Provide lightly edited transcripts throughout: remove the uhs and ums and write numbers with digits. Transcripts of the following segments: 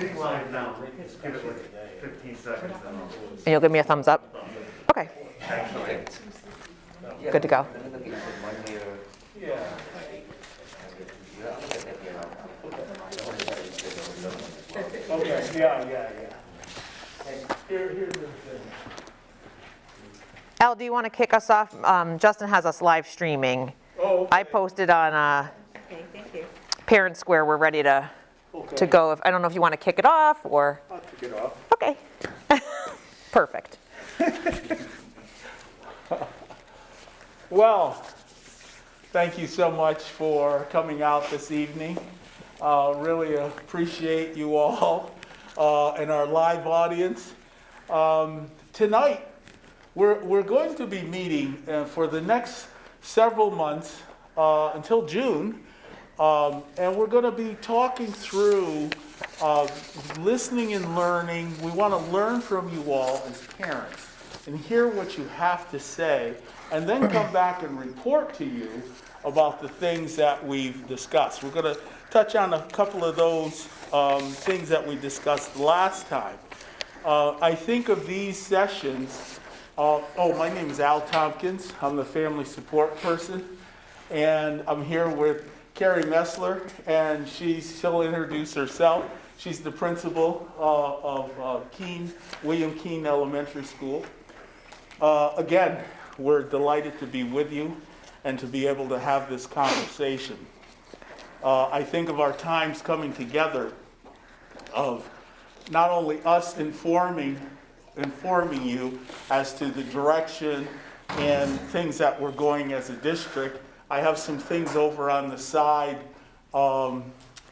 Meeting live now. Just give it like 15 seconds. And you'll give me a thumbs up? Okay. Actually. Good to go. Okay, yeah. Here's the thing. Al, do you want to kick us off? Justin has us live streaming. Oh, okay. I posted on Okay, thank you. Parent Square. We're ready to Okay. go. I don't know if you want to kick it off or. I'll kick it off. Okay. Perfect. Well, thank you so much for coming out this evening. Really appreciate you all and our live audience. Tonight, we're going to be meeting for the next several months until June, and we're going to be talking through listening and learning. We want to learn from you all as parents and hear what you have to say, and then come back and report to you about the things that we've discussed. We're going to touch on a couple of those things that we discussed last time. I think of these sessions, my name is Al Tompkins. I'm the family support person, and I'm here with Carrie Messler, and she'll introduce herself. She's the principal of William Keane Elementary School. Again, we're delighted to be with you and to be able to have this conversation. I think of our times coming together of not only us informing you as to the direction and things that we're going as a district. I have some things over on the side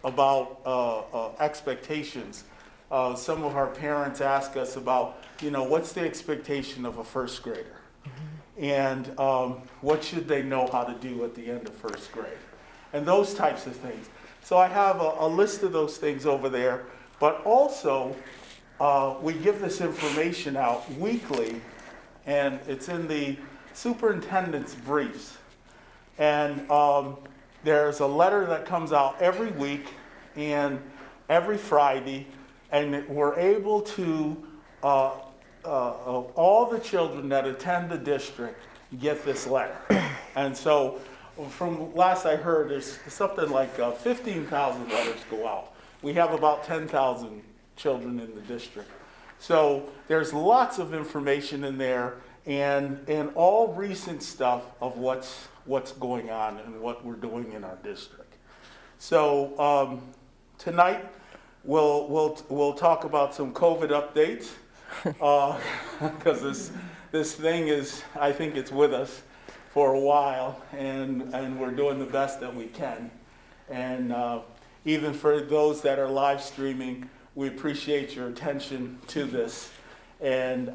about expectations. Some of our parents ask us about, what's the expectation of a first grader? And what should they know how to do at the end of first grade? And those types of things. So I have a list of those things over there, but also we give this information out weekly, and it's in the superintendent's briefs. And there's a letter that comes out every week and every Friday, and we're able to all the children that attend the district get this letter. And so from last I heard, there's something like 15,000 letters go out. We have about 10,000 children in the district. So there's lots of information in there, and all recent stuff of what's going on and what we're doing in our district. So tonight we'll talk about some COVID updates. Because this thing is, I think it's with us for a while, and we're doing the best that we can. And even for those that are live streaming, we appreciate your attention to this, and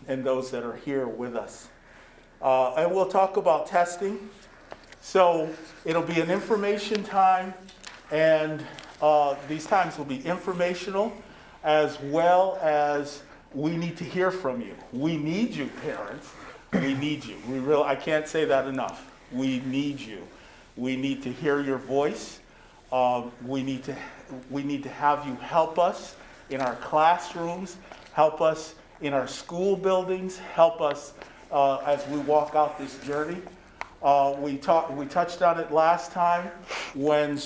those that are here with us. And we'll talk about testing. So it'll be an information time, and these times will be informational, as well as we need to hear from you. We need you, parents. We need you. I can't say that enough. We need you. We need to hear your voice. We need to have you help us in our classrooms, help us in our school buildings, help us as we walk out this journey. We touched on it last time. When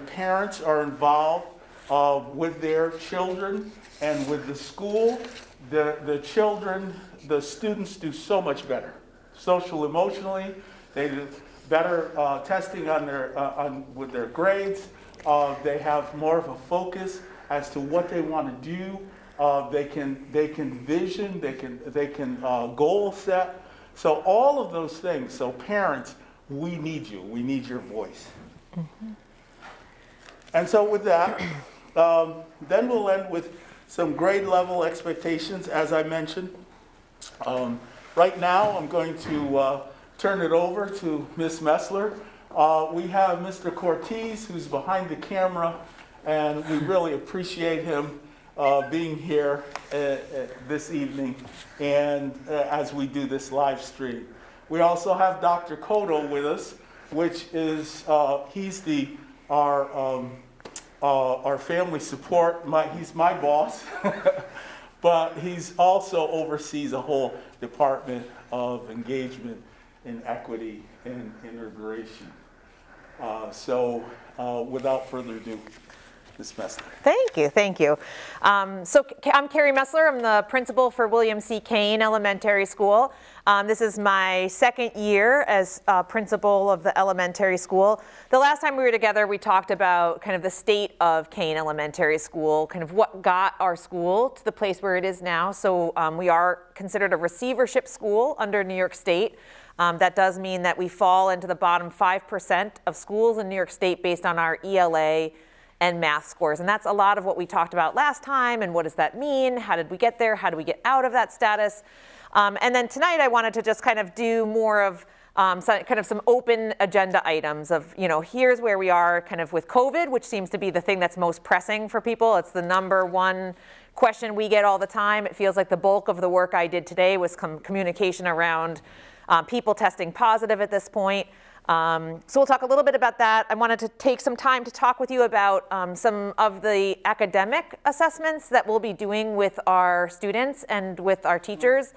parents are involved with their children and with the school, the students do so much better. Social, emotionally, they do better testing with their grades. They have more of a focus as to what they want to do. They can vision, they can goal set. So all of those things. So parents, we need you. We need your voice. Mm-hmm. And so with that, then we'll end with some grade level expectations, as I mentioned. Right now, I'm going to turn it over to Ms. Messler. We have Mr. Cortez, who's behind the camera, and we really appreciate him being here this evening, and as we do this live stream. We also have Dr. Cotto with us, which is he's our our family support. He's my boss, but he's also oversees a whole department of engagement and equity and integration. So without further ado, Ms. Messler. Thank you, thank you. So I'm Carrie Messler. I'm the principal for William C. Keane Elementary School. This is my second year as principal of the elementary school. The last time we were together, we talked about kind of the state of Keane Elementary School, kind of what got our school to the place where it is now. So we are considered a receivership school under New York State. That does mean that we fall into the bottom 5% of schools in New York State based on our ELA and math scores. And that's a lot of what we talked about last time. And what does that mean? How did we get there? How do we get out of that status? And then tonight I wanted to just kind of do more of some open agenda items of, here's where we are kind of with COVID, which seems to be the thing that's most pressing for people. It's the number one question we get all the time. It feels like the bulk of the work I did today was communication around people testing positive at this point. So we'll talk a little bit about that. I wanted to take some time to talk with you about some of the academic assessments that we'll be doing with our students and with our teachers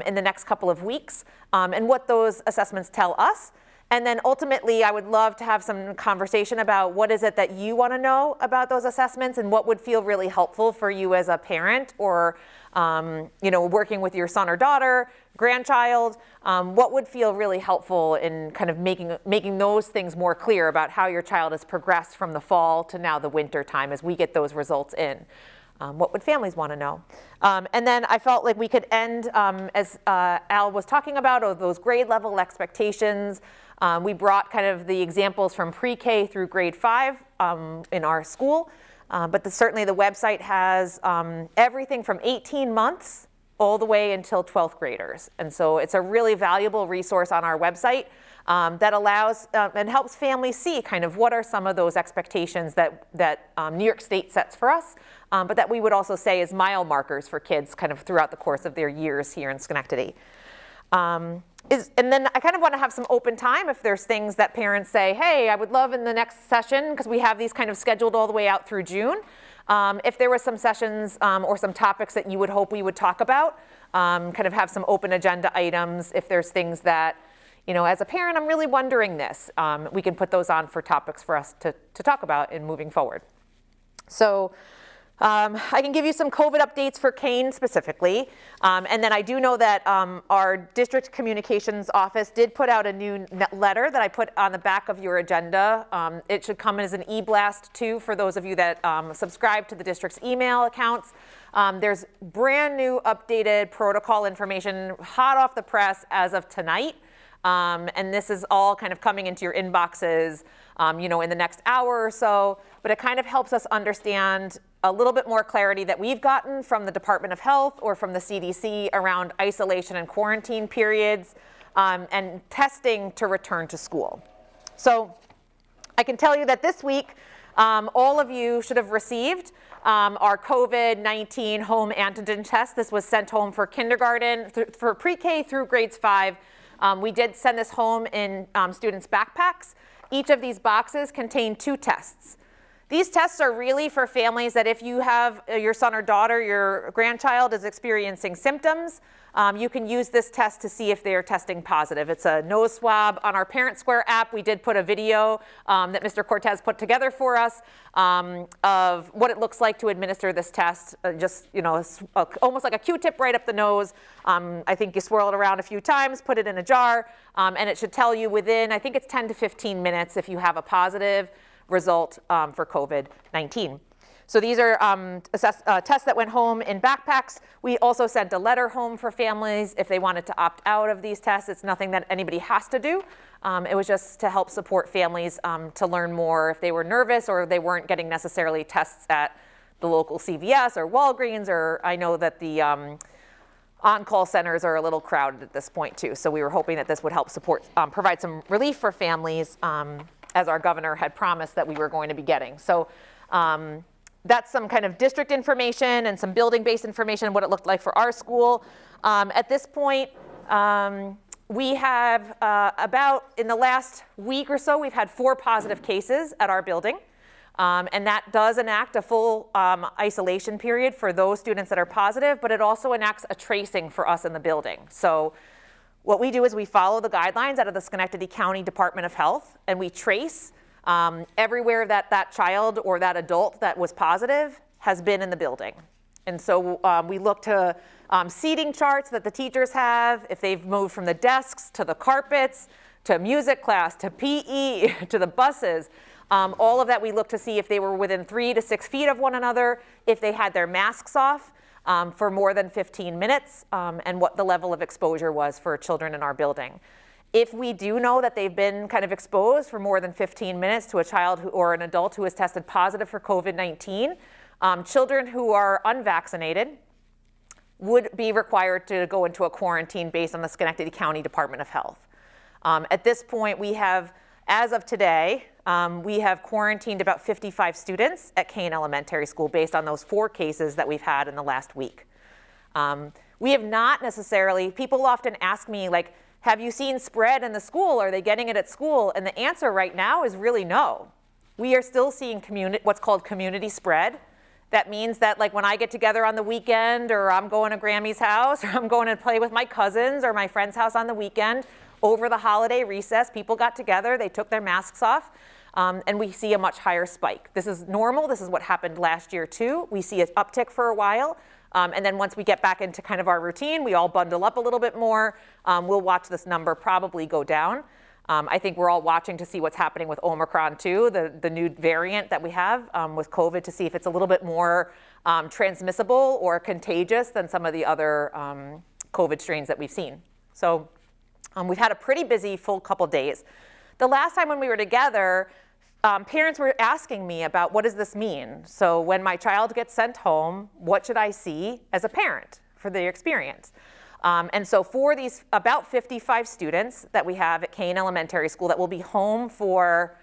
in the next couple of weeks, and what those assessments tell us. And then ultimately, I would love to have some conversation about what is it that you want to know about those assessments and what would feel really helpful for you as a parent or working with your son or daughter, grandchild, what would feel really helpful in kind of making those things more clear about how your child has progressed from the fall to now the winter time as we get those results in. What would families want to know? And then I felt like we could end, as Al was talking about, those grade level expectations. We brought kind of the examples from pre-K through grade 5 in our school. But certainly the website has everything from 18 months all the way until 12th graders. And so it's a really valuable resource on our website that allows and helps families see kind of what are some of those expectations that New York State sets for us, but that we would also say is mile markers for kids kind of throughout the course of their years here in Schenectady. And then I kind of want to have some open time if there's things that parents say, hey, I would love in the next session, because we have these kind of scheduled all the way out through June. If there were some sessions or some topics that you would hope we would talk about, kind of have some open agenda items. If there's things that, as a parent, I'm really wondering this, we can put those on for topics for us to talk about in moving forward. So I can give you some COVID updates for Keane specifically. And then I do know that our district communications office did put out a new letter that I put on the back of your agenda. It should come as an e-blast too for those of you that subscribe to the district's email accounts. There's brand new updated protocol information hot off the press as of tonight. And this is all kind of coming into your inboxes, in the next hour or so. But it kind of helps us understand a little bit more clarity that we've gotten from the Department of Health or from the CDC around isolation and quarantine periods and testing to return to school. So I can tell you that this week, all of you should have received our COVID-19 home antigen test. This was sent home for kindergarten, for pre-K through grades 5. We did send this home in students' backpacks. Each of these boxes contain 2 tests. These tests are really for families that if you have your son or daughter, your grandchild is experiencing symptoms, you can use this test to see if they are testing positive. It's a nose swab. On our Parent Square app, we did put a video that Mr. Cortez put together for us of what it looks like to administer this test. Almost like a Q-tip right up the nose. I think you swirl it around a few times, put it in a jar, and it should tell you within, I think it's 10 to 15 minutes if you have a positive result for COVID-19. So these are tests that went home in backpacks. We also sent a letter home for families if they wanted to opt out of these tests. It's nothing that anybody has to do. It was just to help support families to learn more if they were nervous or they weren't getting necessarily tests at the local CVS or Walgreens, or I know that the on-call centers are a little crowded at this point too. So we were hoping that this would help support, provide some relief for families as our governor had promised that we were going to be getting. So that's some kind of district information and some building-based information, what it looked like for our school. At this point, we have in the last week or so, we've had 4 positive cases at our building. And that does enact a full isolation period for those students that are positive, but it also enacts a tracing for us in the building. So what we do is we follow the guidelines out of the Schenectady County Department of Health, and we trace everywhere that that child or that adult that was positive has been in the building. And so we look to seating charts that the teachers have, if they've moved from the desks to the carpets, to music class, to PE, to the buses. All of that we look to see if they were within 3 to 6 feet of one another, if they had their masks off for more than 15 minutes, and what the level of exposure was for children in our building. If we do know that they've been kind of exposed for more than 15 minutes to a child or an adult who has tested positive for COVID-19, children who are unvaccinated would be required to go into a quarantine based on the Schenectady County Department of Health. At this point, we have, as of today, we have quarantined about 55 students at Keane Elementary School based on those 4 cases that we've had in the last week. We have not necessarily, people often ask me, like, have you seen spread in the school? Are they getting it at school? And the answer right now is really no. We are still seeing what's called community spread. That means that, like, when I get together on the weekend, or I'm going to Grammy's house, or I'm going to play with my cousins or my friend's house on the weekend, over the holiday recess, people got together, they took their masks off, and we see a much higher spike. This is normal. This is what happened last year too. We see an uptick for a while, and then once we get back into kind of our routine, we all bundle up a little bit more. We'll watch this number probably go down. I think we're all watching to see what's happening with Omicron too, the new variant that we have with COVID, to see if it's a little bit more transmissible or contagious than some of the other COVID strains that we've seen. So we've had a pretty busy full couple days. The last time when we were together, parents were asking me about, what does this mean? So when my child gets sent home, what should I see as a parent for the experience? And so for these about 55 students that we have at Keane Elementary School that will be home for,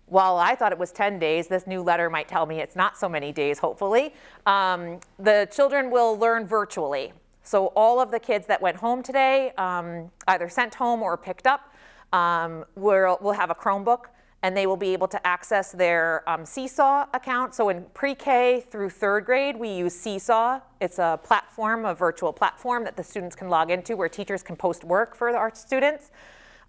well, I thought it was 10 days. This new letter might tell me it's not so many days, hopefully. The children will learn virtually. So all of the kids that went home today, either sent home or picked up, will have a Chromebook, and they will be able to access their Seesaw account. So in pre-K through 3rd grade, we use Seesaw. It's a platform, a virtual platform that the students can log into where teachers can post work for our students.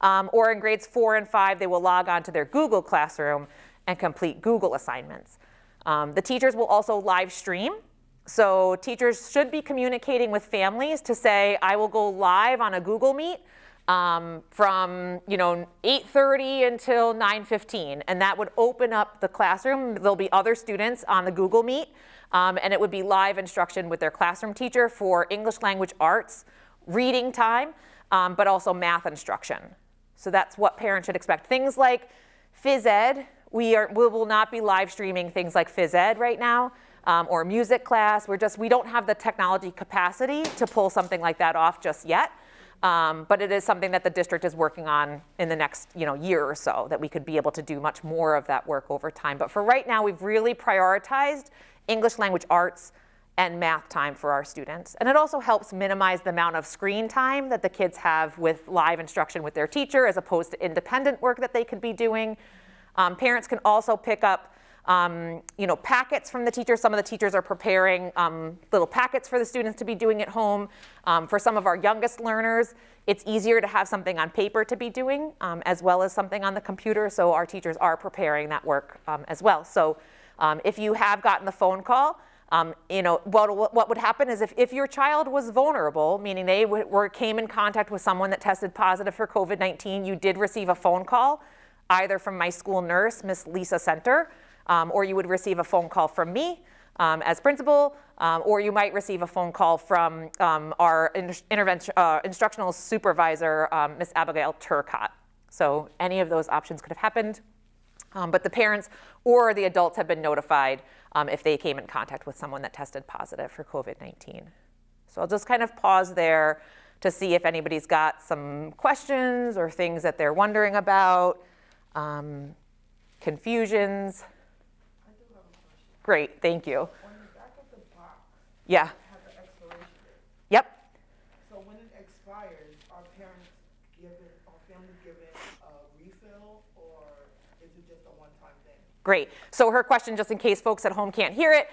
Or in grades 4 and 5, they will log on to their Google Classroom and complete Google assignments. The teachers will also live stream. So teachers should be communicating with families to say, I will go live on a Google Meet from 8:30 until 9:15, and that would open up the classroom. There'll be other students on the Google Meet, and it would be live instruction with their classroom teacher for English language arts, reading time, but also math instruction. So that's what parents should expect. Things like phys ed, we will not be live streaming things like phys ed right now, or music class. We don't have the technology capacity to pull something like that off just yet. But it is something that the district is working on in the next year or so, that we could be able to do much more of that work over time. But for right now, we've really prioritized English language arts and math time for our students. And it also helps minimize the amount of screen time that the kids have with live instruction with their teacher, as opposed to independent work that they could be doing. Parents can also pick up packets from the teacher. Some of the teachers are preparing little packets for the students to be doing at home. For some of our youngest learners, it's easier to have something on paper to be doing as well as something on the computer. So our teachers are preparing that work as well. So if you have gotten the phone call, what would happen is if your child was vulnerable, meaning they came in contact with someone that tested positive for COVID-19, you did receive a phone call, either from my school nurse, Miss Lisa Center, or you would receive a phone call from me as principal, or you might receive a phone call from our instructional supervisor, Miss Abigail Turcott. So any of those options could have happened, but the parents or the adults have been notified if they came in contact with someone that tested positive for COVID-19. So I'll just kind of pause there to see if anybody's got some questions or things that they're wondering about, confusions. Great, thank you. On the back of the box, Yeah. it has an expiration date. Yep. So when it expires, are parents given, or families given a refill, or is it just a one-time thing? Great. So her question, just in case folks at home can't hear it,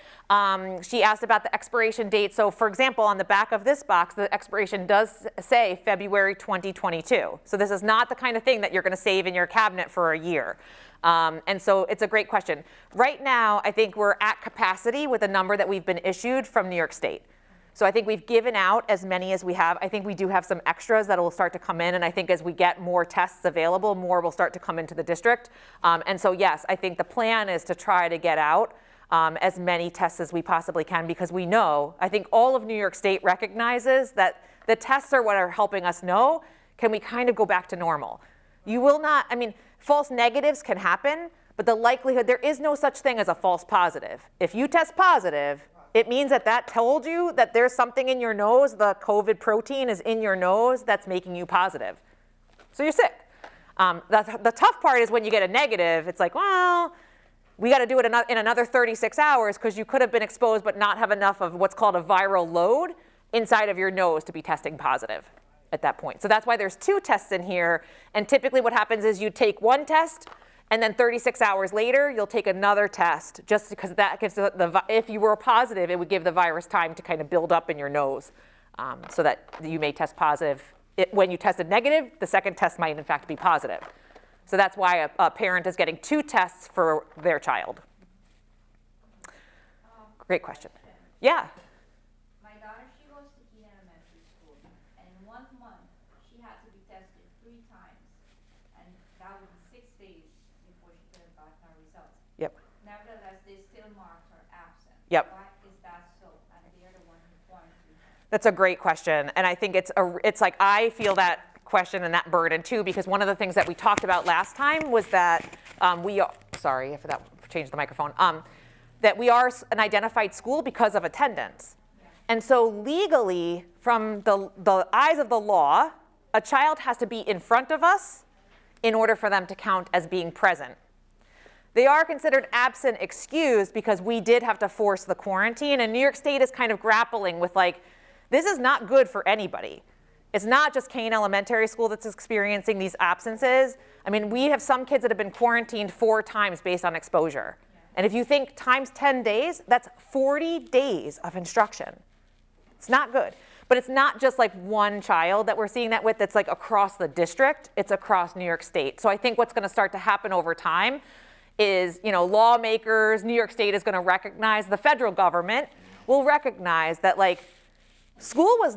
she asked about the expiration date. So for example, on the back of this box, the expiration does say February 2022. So this is not the kind of thing that you're going to save in your cabinet for a year. And so it's a great question. Right now, I think we're at capacity with a number that we've been issued from New York State. So I think we've given out as many as we have. I think we do have some extras that will start to come in, and I think as we get more tests available, more will start to come into the district. And so yes, I think the plan is to try to get out as many tests as we possibly can, because we know, I think all of New York State recognizes that the tests are what are helping us know, can we kind of go back to normal? You will not, I mean, false negatives can happen, but the likelihood, there is no such thing as a false positive. If you test positive, it means that that told you that there's something in your nose, the COVID protein is in your nose that's making you positive. So you're sick. The tough part is when you get a negative, it's like, well, we got to do it in another 36 hours because you could have been exposed but not have enough of what's called a viral load inside of your nose to be testing positive at that point. So that's why there's 2 tests in here. And typically what happens is you take one test, and then 36 hours later, you'll take another test, just because that gives if you were positive, it would give the virus time to kind of build up in your nose, so that you may test positive. When you tested negative, the second test might in fact be positive. So that's why a parent is getting 2 tests for their child. Great question. Yeah. My daughter, she goes to Keane Elementary School, and in 1 month, she had to be tested 3 times, and that would be 6 days before she could have gotten her results. Yep. Nevertheless, they still marked her absent. Yep. Why is that so? And they're the one who quarantined her. That's a great question, and I think it's like I feel that question and that burden too, because one of the things that we talked about last time was that sorry, I forgot to change the microphone, that we are an identified school because of attendance. Yeah. And so legally, from the eyes of the law, a child has to be in front of us in order for them to count as being present. They are considered absent excused because we did have to force the quarantine, and New York State is kind of grappling with like, this is not good for anybody. It's not just Keane Elementary School that's experiencing these absences. I mean, we have some kids that have been quarantined 4 times based on exposure. Yeah. And if you think times 10 days, that's 40 days of instruction. It's not good. But it's not just like one child that we're seeing that with, that's like across the district, it's across New York State. So I think what's gonna start to happen over time is, you know, lawmakers, New York State is gonna recognize, the federal government will recognize that like, school has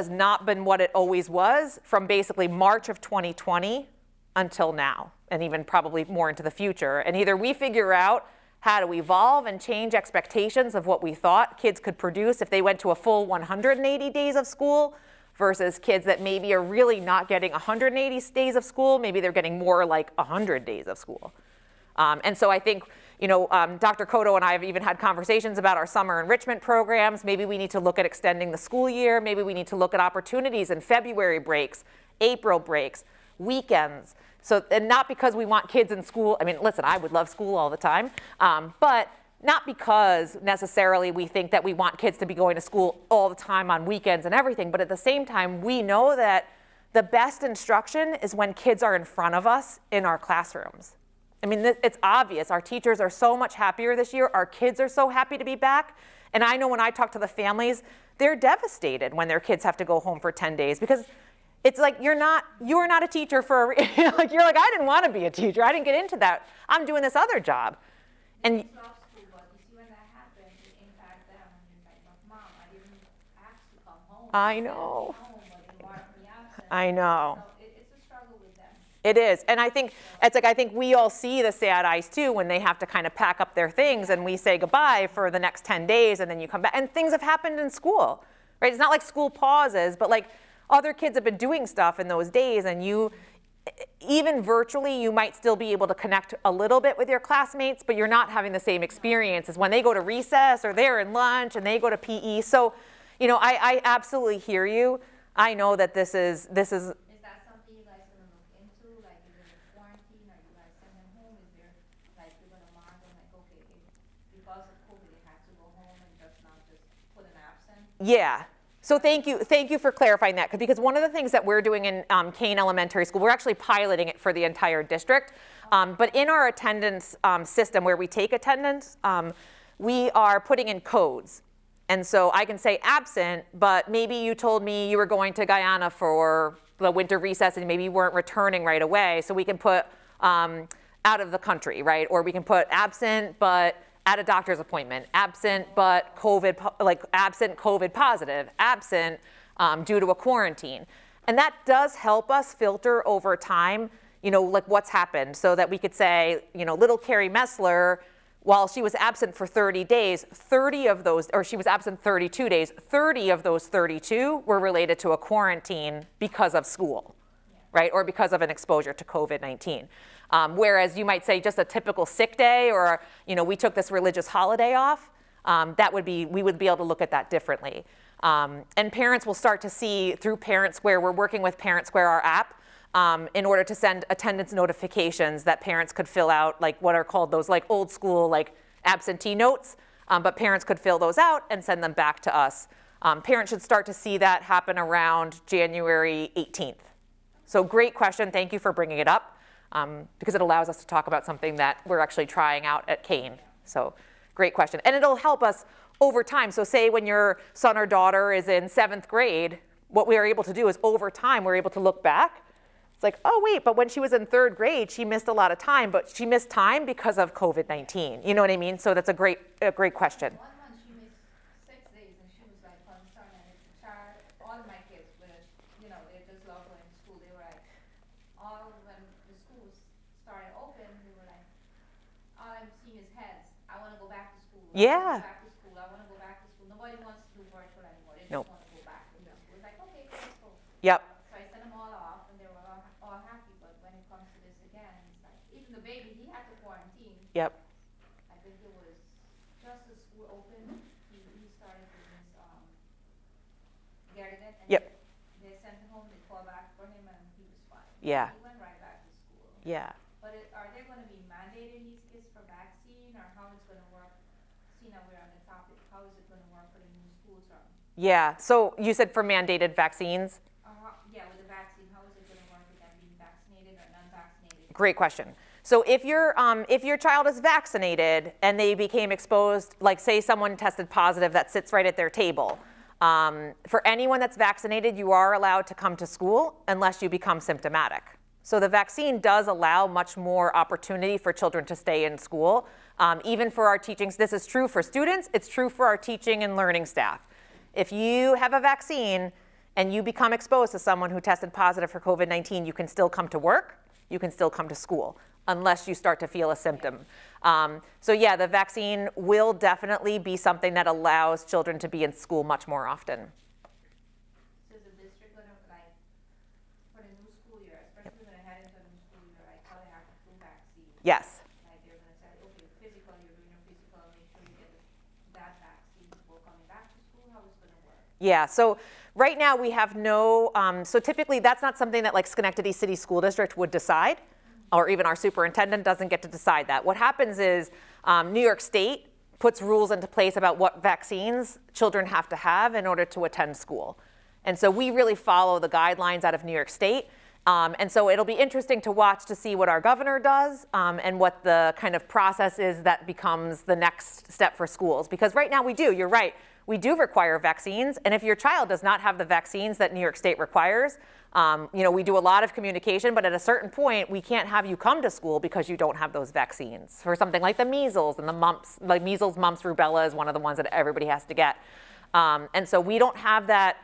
not been what it always was from basically March of 2020 until now, and even probably more into the future. And either we figure out how to evolve and change expectations of what we thought kids could produce if they went to a full 180 days of school versus kids that maybe are really not getting 180 days of school, maybe they're getting more like 100 days of school. And so I think, you know, Dr. Cotto and I have even had conversations about our summer enrichment programs. Maybe we need to look at extending the school year. Maybe we need to look at opportunities in February breaks, April breaks, weekends. So, and not because we want kids in school. I mean, listen, I would love school all the time, but not because necessarily we think that we want kids to be going to school all the time on weekends and everything, but at the same time, we know that the best instruction is when kids are in front of us in our classrooms. I mean, it's obvious. Our teachers are so much happier this year. Our kids are so happy to be back. And I know when I talk to the families, they're devastated when their kids have to go home for 10 days because it's like you're not a teacher for like you're like, I didn't want to be a teacher. I didn't get into that. I'm doing this other job. And It's not school, but you see when that happens, it impacts them. And you're like, but Mom, I didn't ask to come home. I know. But they marked me absent. I know. So it's a struggle with them. It is, and I think it's like I think we all see the sad eyes too when they have to kind of pack up their things and we say goodbye for the next 10 days and then you come back and things have happened in school, right? It's not like school pauses, but like other kids have been doing stuff in those days and you, even virtually, you might still be able to connect a little bit with your classmates, but you're not having the same experience as when they go to recess or they're in lunch and they go to PE. So, you know, I absolutely hear you. I know that this is. Is that something you guys are going to look into? Like, is it a quarantine? Are you guys sending them home? Is there, like, you're going to mark them, like, okay, because of COVID, they have to go home and just not just put an absence? Yeah. So thank you for clarifying that, because one of the things that we're doing in Keane Elementary School, we're actually piloting it for the entire district, but in our attendance system where we take attendance, we are putting in codes. And so I can say absent, but maybe you told me you were going to Guyana for the winter recess and maybe you weren't returning right away, so we can put out of the country, right? Or we can put absent, but at a doctor's appointment, absent, but absent COVID positive, absent due to a quarantine. And that does help us filter over time, like what's happened, so that we could say, little Carrie Messler, while she was absent for 30 days, 30 of those, or she was absent 32 days, 30 of those 32 were related to a quarantine because of school, right? Or because of an exposure to COVID-19. Whereas you might say just a typical sick day, or we took this religious holiday off, we would be able to look at that differently. And parents will start to see through Parent Square, we're working with Parent Square, our app, in order to send attendance notifications that parents could fill out, like what are called those like old school like absentee notes, but parents could fill those out and send them back to us. Parents should start to see that happen around January 18th. So great question, thank you for bringing it up. Because it allows us to talk about something that we're actually trying out at Keane. So great question. And it'll help us over time. So say when your son or daughter is in 7th grade, what we are able to do is over time, we're able to look back. It's like, oh wait, but when she was in 3rd grade, she missed a lot of time, but she missed time because of COVID-19. You know what I mean? So that's a great question. 1 month she missed 6 days, and she was like concerned, and it's a child, all of my kids, they just love going to school, they were like, when the schools started open, we were like, all I'm seeing is heads. I want to go back to school. Yeah. I want to go back to school. Nobody wants to do virtual anymore. They just Nope. want to go back. It was like, okay, let's go. Yep. So I sent them all off, and they were all happy. But when it comes to this again, it's like, even the baby, he had to quarantine. Yep. I think it was just as school opened, he started doing his getting it. And Yep. They sent him home. They called back for him, and he was fine. Yeah. He went right back to school. Yeah. But are they going to be mandating these kids for vaccine, or how it's going to work? Seeing that we're on the topic, how is it going to work for the new school term? Yeah. So you said for mandated vaccines? Yeah, with the vaccine, how is it going to work with them being vaccinated or non-vaccinated? Great question. So if your child is vaccinated and they became exposed, like say someone tested positive that sits right at their table, for anyone that's vaccinated, you are allowed to come to school unless you become symptomatic. So the vaccine does allow much more opportunity for children to stay in school, even for our teachings. This is true for students, it's true for our teaching and learning staff. If you have a vaccine and you become exposed to someone who tested positive for COVID-19, you can still come to work, you can still come to school, unless you start to feel a symptom. So yeah, the vaccine will definitely be something that allows children to be in school much more often. So is the district going to, like, for the new school year, especially when they head into the new school year, like how they have the flu vaccine? Yes. Like they're going to say, okay, physical, you're doing your physical, make sure you get that vaccine before coming back to school. How is it going to work? Yeah, so right now we have no, so typically that's not something that like Schenectady City School District would decide, or even our superintendent doesn't get to decide that. What happens is New York State puts rules into place about what vaccines children have to have in order to attend school. And so we really follow the guidelines out of New York State. And so it'll be interesting to watch to see what our governor does and what the kind of process is that becomes the next step for schools. Because right now you're right, we do require vaccines. And if your child does not have the vaccines that New York State requires, we do a lot of communication, but at a certain point, we can't have you come to school because you don't have those vaccines. For something like the measles and the mumps, like measles, mumps, rubella is one of the ones that everybody has to get. And so we don't have that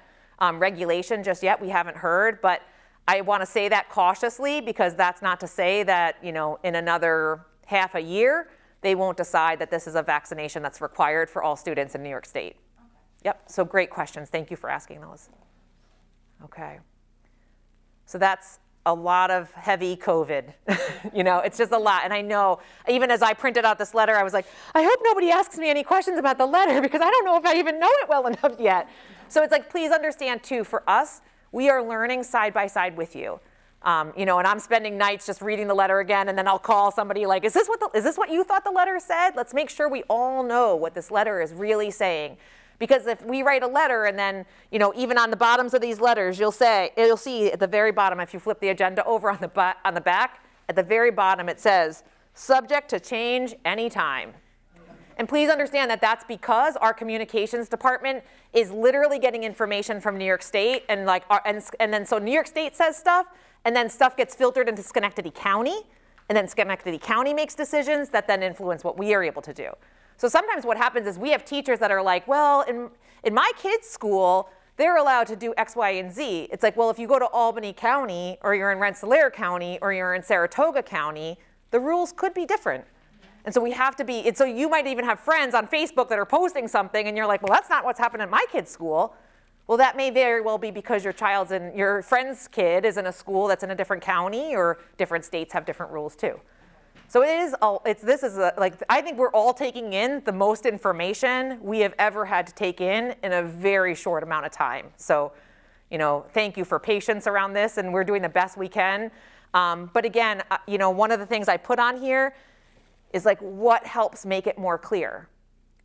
regulation just yet. We haven't heard, but I want to say that cautiously because that's not to say that, in another half a year, they won't decide that this is a vaccination that's required for all students in New York State. Okay. Yep, so great questions. Thank you for asking those. Okay. So that's a lot of heavy COVID. It's just a lot. And I know, even as I printed out this letter, I was like, I hope nobody asks me any questions about the letter because I don't know if I even know it well enough yet. So it's like, please understand too, for us, we are learning side by side with you. And I'm spending nights just reading the letter again, and then I'll call somebody like, is this what you thought the letter said? Let's make sure we all know what this letter is really saying. Because if we write a letter and then, even on the bottoms of these letters, you'll see at the very bottom, if you flip the agenda over on the back, at the very bottom it says, subject to change anytime. And please understand that that's because our communications department is literally getting information from New York State, and then so New York State says stuff, and then stuff gets filtered into Schenectady County, and then Schenectady County makes decisions that then influence what we are able to do. So sometimes what happens is we have teachers that are like, well, in my kid's school, they're allowed to do X, Y, and Z. It's like, well, if you go to Albany County, or you're in Rensselaer County, or you're in Saratoga County, the rules could be different. And so we have to be, and so you might even have friends on Facebook that are posting something, and you're like, well, that's not what's happening at my kid's school. Well, that may very well be because your friend's kid is in a school that's in a different county, or different states have different rules too. So I think we're all taking in the most information we have ever had to take in a very short amount of time. So, thank you for patience around this, and we're doing the best we can. But again, one of the things I put on here is like, what helps make it more clear,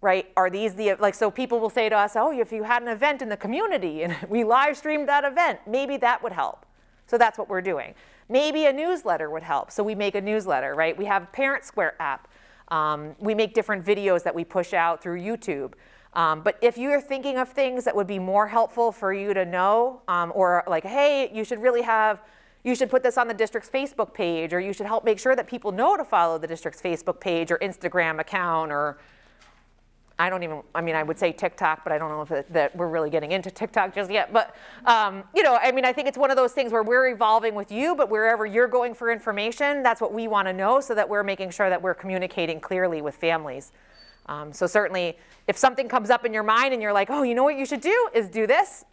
right? Are these so people will say to us, oh, if you had an event in the community and we live streamed that event, maybe that would help. So that's what we're doing. Maybe a newsletter would help, so we make a newsletter, right? We have Parent Square app. We make different videos that we push out through YouTube. But if you're thinking of things that would be more helpful for you to know, or like, hey, you should put this on the district's Facebook page, or you should help make sure that people know to follow the district's Facebook page or Instagram account, or I would say TikTok, but I don't know if that we're really getting into TikTok just yet. But, I think it's one of those things where we're evolving with you, but wherever you're going for information, that's what we want to know, so that we're making sure that we're communicating clearly with families. So certainly, if something comes up in your mind and you're like, oh, you know what you should do is do this,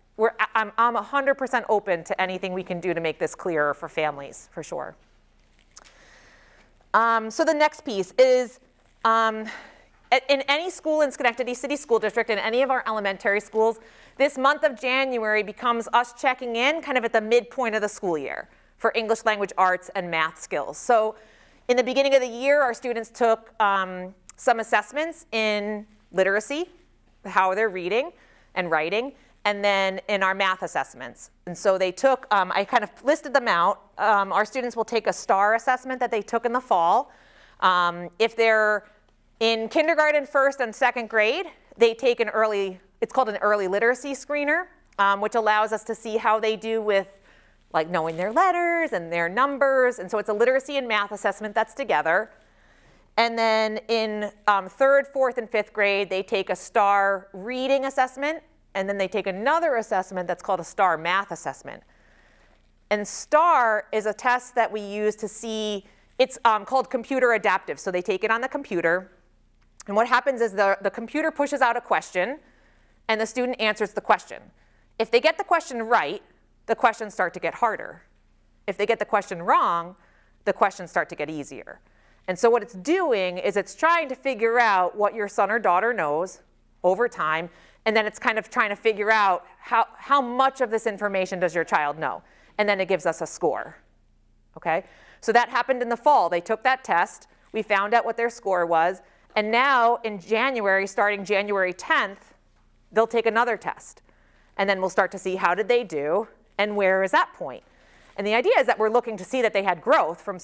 I'm 100% open to anything we can do to make this clearer for families, for sure. So the next piece is, in any school in Schenectady City School District, in any of our elementary schools, this month of January becomes us checking in kind of at the midpoint of the school year for English language arts and math skills. So in the beginning of the year, our students took some assessments in literacy, how they're reading and writing, and then in our math assessments. And so they took, I kind of listed them out. Our students will take a STAR assessment that they took in the fall. If they're in kindergarten, first and second grade, they take it's called an early literacy screener, which allows us to see how they do with like knowing their letters and their numbers. And so it's a literacy and math assessment that's together. And then in third, fourth, and fifth grade, they take a STAR reading assessment, and then they take another assessment that's called a STAR math assessment. And STAR is a test that we use to see, it's called computer adaptive. So they take it on the computer. And what happens is the computer pushes out a question, and the student answers the question. If they get the question right, the questions start to get harder. If they get the question wrong, the questions start to get easier. And so what it's doing is it's trying to figure out what your son or daughter knows over time, and then it's kind of trying to figure out how much of this information does your child know. And then it gives us a score, okay? So that happened in the fall. They took that test. We found out what their score was. And now in January, starting January 10th, they'll take another test. And then we'll start to see how did they do and where is that point. And the idea is that we're looking to see that they had growth from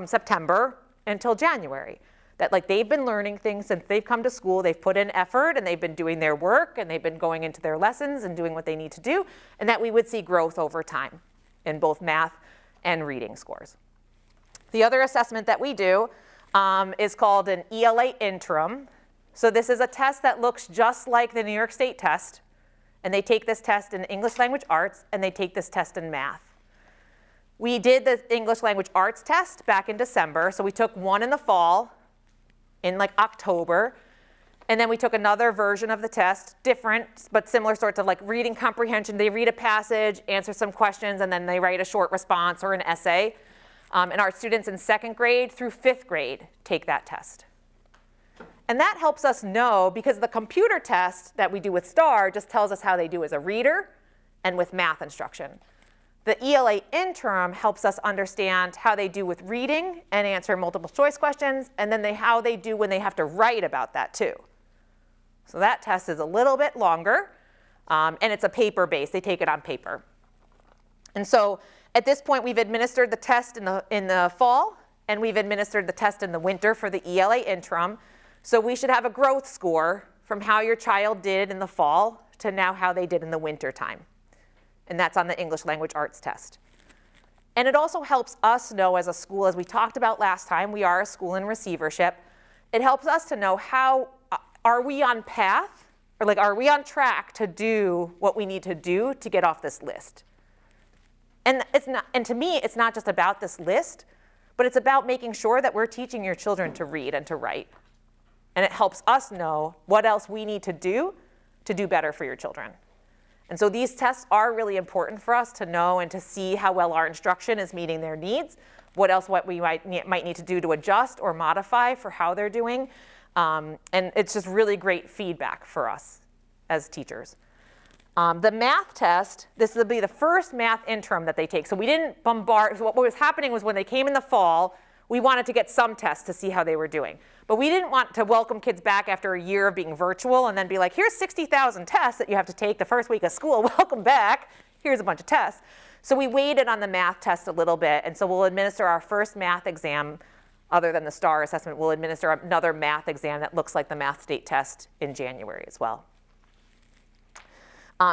September until January. That like they've been learning things since they've come to school, they've put in effort and they've been doing their work and they've been going into their lessons and doing what they need to do, and that we would see growth over time in both math and reading scores. The other assessment that we do is called an Ela Interim. So this is a test that looks just like the New York State test, and they take this test in English language arts and they take this test in math. We did the English language arts test back in December, so we took one in the fall, in like October, and then we took another version of the test, different but similar sorts of like reading comprehension. They read a passage, answer some questions, and then they write a short response or an essay. And our students in second grade through fifth grade take that test. And that helps us know, because the computer test that we do with STAR just tells us how they do as a reader and with math instruction. The Ela Interim helps us understand how they do with reading and answer multiple choice questions, and then how they do when they have to write about that too. So that test is a little bit longer, and it's a paper-based. They take it on paper. And so at this point, we've administered the test in the fall, and we've administered the test in the winter for the Ela Interim. So we should have a growth score from how your child did in the fall to now how they did in the winter time. And that's on the English Language Arts test. And it also helps us know as a school, as we talked about last time, we are a school in receivership. It helps us to know how, are we on path? Or like, are we on track to do what we need to do to get off this list? And to me, it's not just about this list, but it's about making sure that we're teaching your children to read and to write. And it helps us know what else we need to do better for your children. And so these tests are really important for us to know and to see how well our instruction is meeting their needs, what we might need to do to adjust or modify for how they're doing. And it's just really great feedback for us as teachers. The math test, this will be the first math interim that they take. So we didn't bombard, so what was happening was when they came in the fall, we wanted to get some tests to see how they were doing. But we didn't want to welcome kids back after a year of being virtual and then be like, here's 60,000 tests that you have to take the first week of school. Welcome back. Here's a bunch of tests. So we waited on the math test a little bit. And so we'll administer our first math exam, other than the STAR assessment. We'll administer another math exam that looks like the math state test in January as well.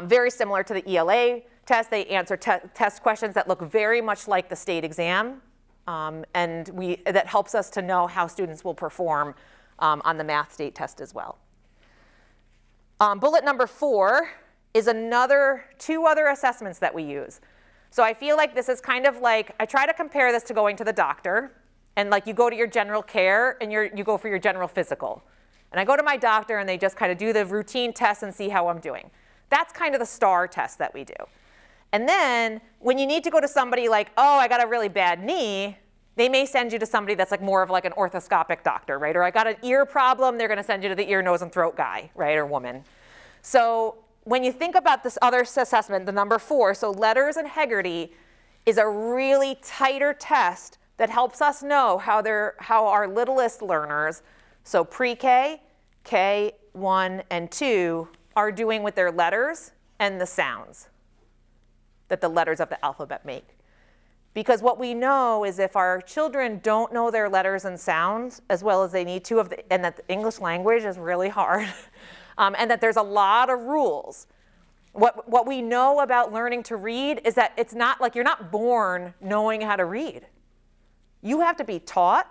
Very similar to the ELA test. They answer test questions that look very much like the state exam. And that helps us to know how students will perform on the math state test as well. Bullet number 4 is two other assessments that we use. So I feel like this is kind of like, I try to compare this to going to the doctor. And like you go to your general care and you go for your general physical. And I go to my doctor and they just kind of do the routine tests and see how I'm doing. That's kind of the STAR test that we do. And then when you need to go to somebody like, oh, I got a really bad knee, they may send you to somebody that's like more of like an orthoscopic doctor, right? Or I got an ear problem, they're going to send you to the ear, nose, and throat guy, right, or woman. So when you think about this other assessment, the number 4, so letters and Hegarty is a really tighter test that helps us know how our littlest learners, so pre-K, K, 1, and 2, are doing with their letters and the sounds that the letters of the alphabet make. Because what we know is if our children don't know their letters and sounds as well as they need to, and that the English language is really hard, and that there's a lot of rules. What we know about learning to read is that it's not like you're not born knowing how to read. You have to be taught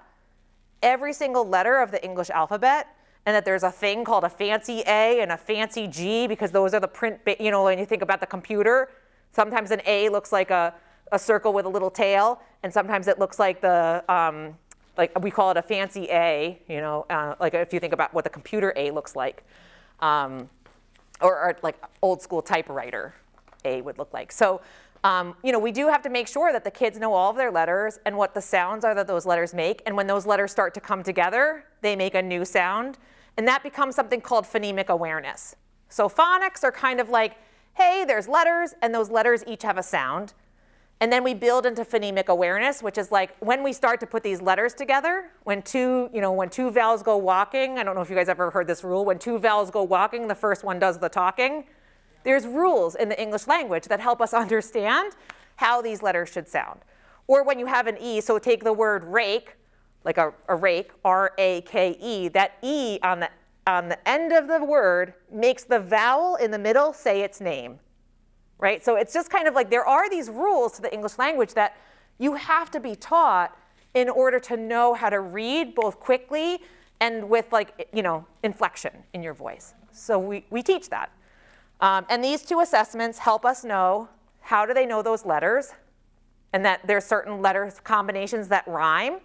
every single letter of the English alphabet, and that there's a thing called a fancy A and a fancy G, because those are the print, when you think about the computer, sometimes an A looks like a circle with a little tail, and sometimes it looks like like we call it a fancy A, like if you think about what the computer A looks like, or like old school typewriter A would look like. So, we do have to make sure that the kids know all of their letters and what the sounds are that those letters make. And when those letters start to come together, they make a new sound. And that becomes something called phonemic awareness. So phonics are kind of like, hey, there's letters, and those letters each have a sound. And then we build into phonemic awareness, which is like when we start to put these letters together, when two vowels go walking, I don't know if you guys ever heard this rule, when 2 vowels go walking, the first one does the talking. There's rules in the English language that help us understand how these letters should sound. Or when you have an E, so take the word rake, like a rake, R-A-K-E, that E on the end of the word makes the vowel in the middle say its name, right? So it's just kind of like there are these rules to the English language that you have to be taught in order to know how to read both quickly and with inflection in your voice. So we teach that. And these 2 assessments help us know how do they know those letters, and that there's certain letter combinations that rhyme,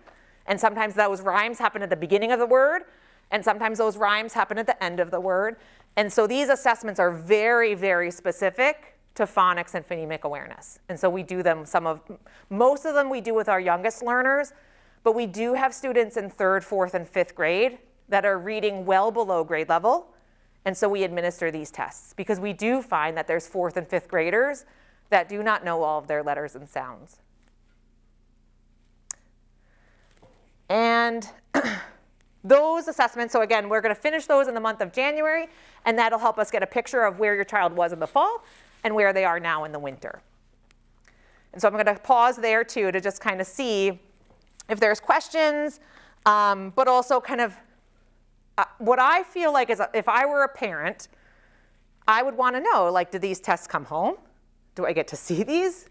and sometimes those rhymes happen at the beginning of the word, and sometimes those rhymes happen at the end of the word. And so these assessments are very, very specific to phonics and phonemic awareness. And so we do them, most of them we do with our youngest learners, but we do have students in 3rd, 4th, and 5th grade that are reading well below grade level. And so we administer these tests because we do find that there's 4th and 5th graders that do not know all of their letters and sounds. And those assessments, so again, we're going to finish those in the month of January, and that'll help us get a picture of where your child was in the fall and where they are now in the winter. And so I'm going to pause there too to just kind of see if there's questions, but also kind of what I feel like is if I were a parent, I would want to know, like, do these tests come home? Do I get to see these?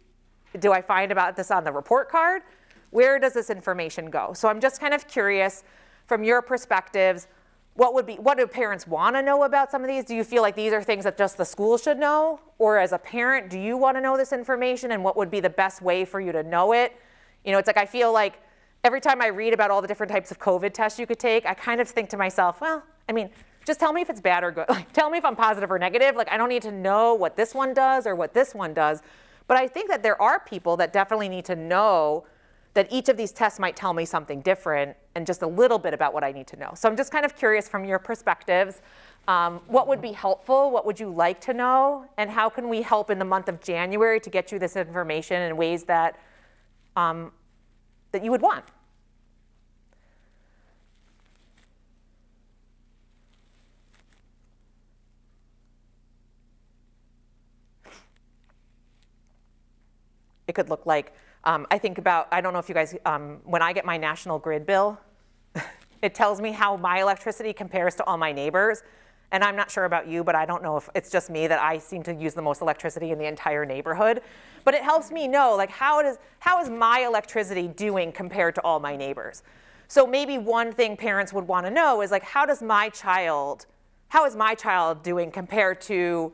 Do I find about this on the report card? Where does this information go? So I'm just kind of curious from your perspectives, what do parents want to know about some of these? Do you feel like these are things that just the school should know? Or as a parent, do you want to know this information, and what would be the best way for you to know it? You know, it's like I feel like every time I read about all the different types of COVID tests you could take, I kind of think to myself, well, I mean, just tell me if it's bad or good. Like, tell me if I'm positive or negative. Like, I don't need to know what this one does or what this one does. But I think that there are people that definitely need to know that each of these tests might tell me something different and just a little bit about what I need to know. So I'm just kind of curious from your perspectives, what would be helpful? What would you like to know? And how can we help in the month of January to get you this information in ways that, that you would want? It could look like, I think about, I don't know if you guys, when I get my national grid bill, it tells me how my electricity compares to all my neighbors. And I'm not sure about you, but I don't know if it's just me that I seem to use the most electricity in the entire neighborhood. But it helps me know, like, how is my electricity doing compared to all my neighbors? So maybe one thing parents would want to know is, like, how is my child doing compared to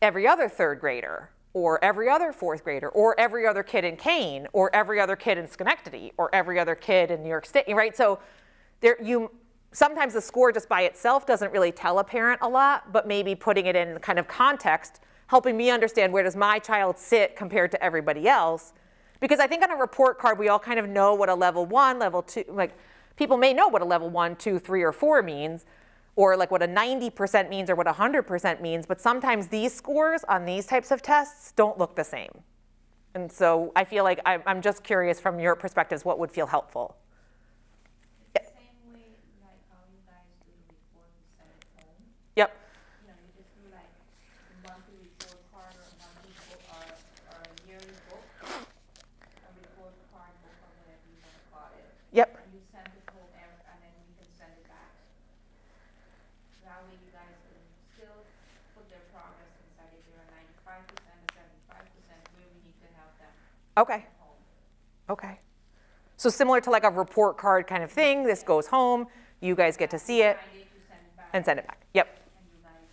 every other third grader, or every other fourth grader, or every other kid in Keane, or every other kid in Schenectady, or every other kid in New York State, right? So sometimes the score just by itself doesn't really tell a parent a lot, but maybe putting it in kind of context, helping me understand where does my child sit compared to everybody else. Because I think on a report card, we all kind of know what a level 1, level 2, like people may know what a level 1, 2, 3, or 4 means, or like what a 90% means or what 100% means, but sometimes these scores on these types of tests don't look the same. And so I feel like I'm just curious from your perspectives, what would feel helpful? The same way, like how you guys do the report and send it home. Yep. You know, you just do like a monthly report card or a monthly book or a yearly book, a report card book or whatever you want to call it. Yep. And you send it home and then we can send it back. That way you guys can still put their progress inside if they're a 95% or 75%, where we need to help them Okay. at home. Okay. So similar to like a report card kind of thing, this goes home, you guys get to see it Find it, you send it back. and send it back. Yep. And you guys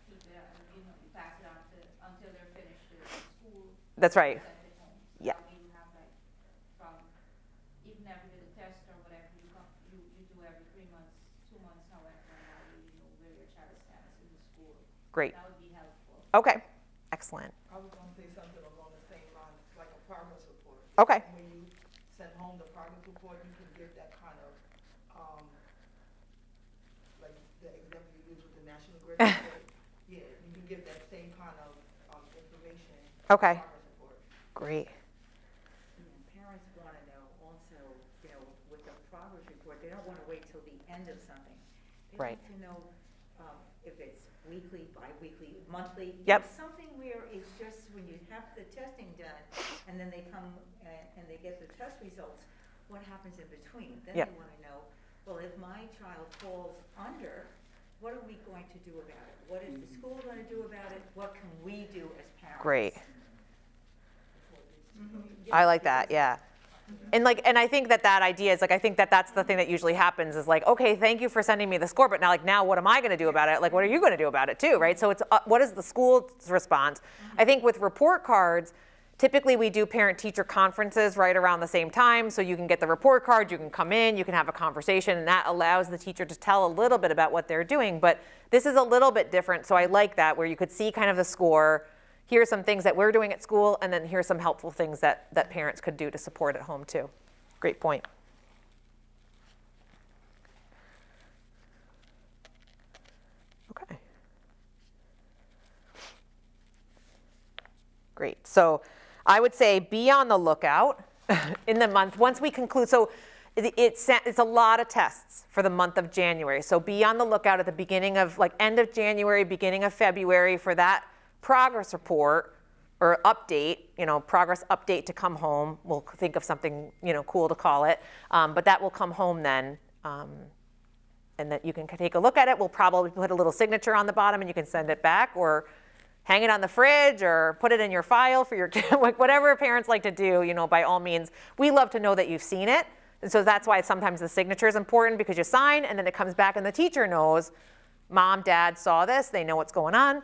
keep it, you pass it on until they're finished the school. That's right. Send it home. So Yeah. that way you have like from even every little test or whatever you do every 3 months, 2 months, however, and that way you know where your child stands in the school. Great. That would be helpful. Okay. Excellent. I was gonna say something along the same lines, like a progress report. Okay. When you send home the progress report, you can get that kind of, like the example you used with the National Grid report. Yeah, you can give that same kind of, information. Okay. Progress report. Great. And parents want to know also, you know, with the progress report, they don't want to wait till the end of something. They Right. want to know if it's weekly, bi-weekly, monthly. Yep. Something where it's just when you have the testing done and then they come and they get the test results, what happens in between? Then Yep. they want to know, well, if my child falls under, what are we going to do about it? What is the school going to do about it? What can we do as parents? Great. Mhm. I like that. Yeah. And I think that idea is like, I think that that's the thing that usually happens is like, okay, thank you for sending me the score, but now what am I going to do about it? Like, what are you going to do about it too, right? So it's what is the school's response? I think with report cards, typically we do parent-teacher conferences right around the same time, so you can get the report card, you can come in, you can have a conversation, and that allows the teacher to tell a little bit about what they're doing. But this is a little bit different, so I like that, where you could see kind of the score. Here are some things that we're doing at school, and then here's some helpful things that parents could do to support at home too. Great point. Okay. Great. So I would say be on the lookout in the month once we conclude. So It's a lot of tests for the month of January. So be on the lookout at the beginning of, like, end of January, beginning of February for that progress report or update, progress update to come home. We'll think of something, cool to call it. But that will come home then. And that you can take a look at it. We'll probably put a little signature on the bottom and you can send it back, or hang it on the fridge, or put it in your file for your kid, like whatever parents like to do, by all means. We love to know that you've seen it. And so that's why sometimes the signature is important, because you sign and then it comes back and the teacher knows, Mom, Dad saw this, they know what's going on.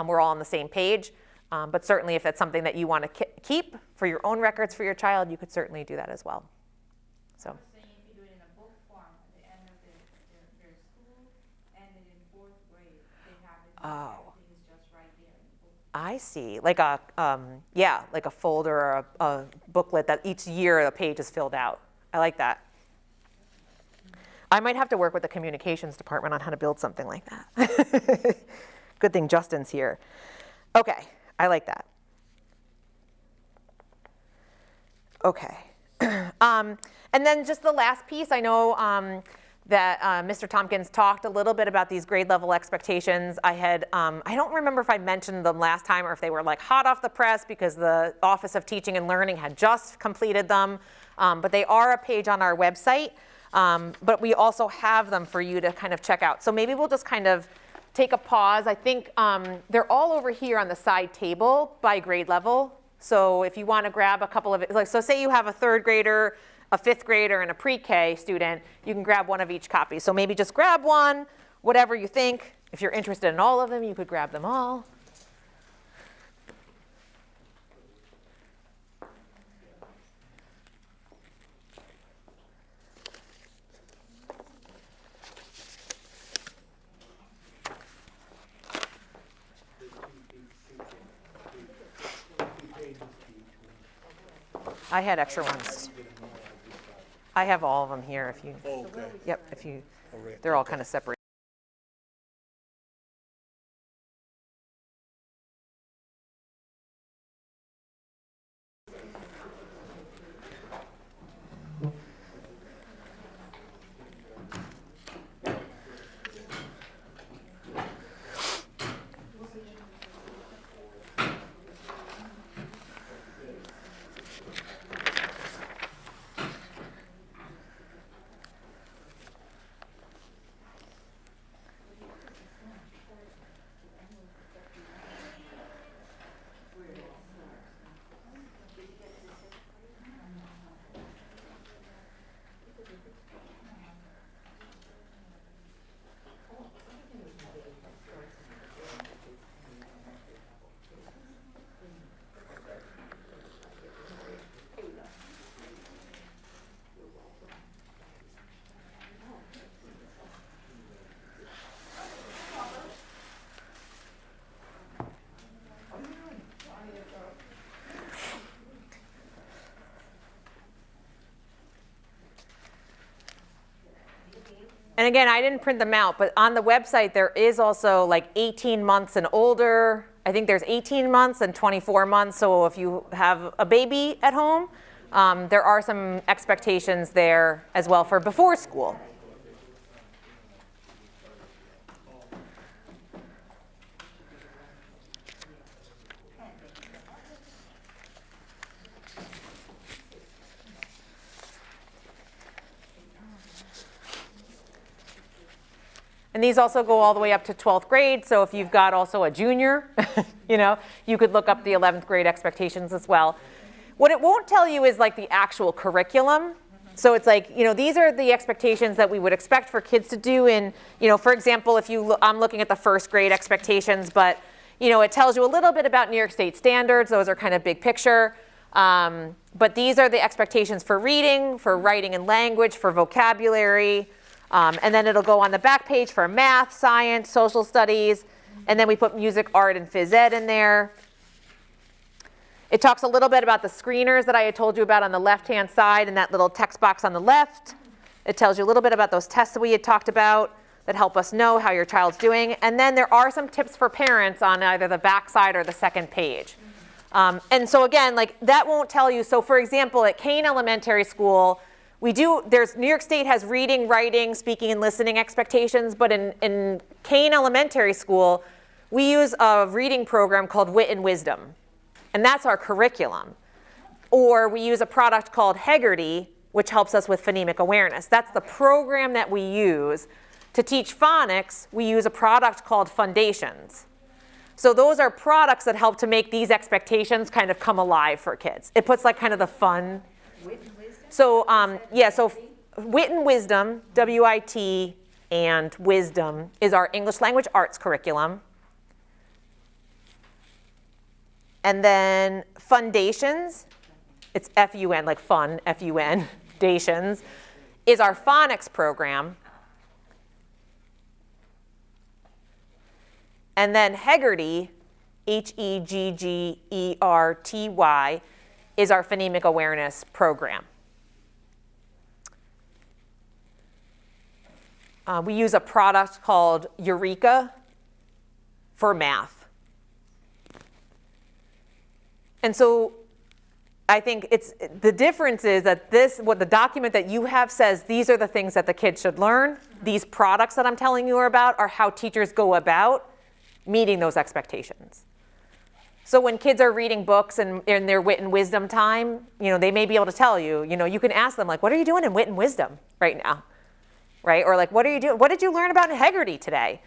We're all on the same page. But certainly if that's something that you want to keep for your own records for your child, you could certainly do that as well. So. Saying if you do it in a book form at the end of their school, ended in 4th grade, they have it. Oh. Everything is just right there in the book. I see, like a folder or a booklet that each year a page is filled out. I like that. I might have to work with the communications department on how to build something like that. Good thing Justin's here. Okay, I like that. Okay. And then just the last piece, I know that Mr. Tompkins talked a little bit about these grade level expectations. I don't remember if I mentioned them last time or if they were like hot off the press because the Office of Teaching and Learning had just completed them. But they are a page on our website. But we also have them for you to kind of check out. So maybe we'll just kind of take a pause. I think they're all over here on the side table by grade level. So if you want to grab a couple of it, like, so say you have a 3rd grader, a 5th grader, and a pre-K student, you can grab one of each copy. So maybe just grab one, whatever you think. If you're interested in all of them, you could grab them all. I had extra ones. I have all of them here if you, Okay. yep, they're all kind of separate. And again, I didn't print them out, but on the website there is also like 18 months and older. I think there's 18 months and 24 months. So if you have a baby at home, there are some expectations there as well for before school. And these also go all the way up to 12th grade. So if you've got also a junior, you could look up the 11th grade expectations as well. What it won't tell you is like the actual curriculum. So it's like, these are the expectations that we would expect for kids to do in, for example, if I'm looking at the 1st grade expectations, but, it tells you a little bit about New York State standards. Those are kind of big picture. But these are the expectations for reading, for writing and language, for vocabulary. And then it'll go on the back page for math, science, social studies, and then we put music, art, and phys ed in there. It talks a little bit about the screeners that I had told you about on the left-hand side and that little text box on the left. It tells you a little bit about those tests that we had talked about that help us know how your child's doing. And then there are some tips for parents on either the back side or the second page. And so again, like that won't tell you. So for example, at Keane Elementary School, New York State has reading, writing, speaking, and listening expectations, but in Keane Elementary School, we use a reading program called Wit and Wisdom, and that's our curriculum. Or we use a product called Heggerty, which helps us with phonemic awareness. That's the program that we use. To teach phonics, we use a product called Foundations. So those are products that help to make these expectations kind of come alive for kids. It puts like kind of the fun. Wit and wisdom? So so Wit and Wisdom, WIT, and Wisdom is our English language arts curriculum. And then Foundations, it's F-U-N, like fun, F-U-N, Dations, is our phonics program. And then Heggerty, H-E-G-G-E-R-T-Y, is our phonemic awareness program. We use a product called Eureka for math. And so I think the difference is that what the document that you have says, these are the things that the kids should learn. These products that I'm telling you about are how teachers go about meeting those expectations. So when kids are reading books and in their Wit and Wisdom time, they may be able to tell you, you can ask them like, what are you doing in Wit and Wisdom right now? Right? Or like, what are you doing? What did you learn about in Heggerty today?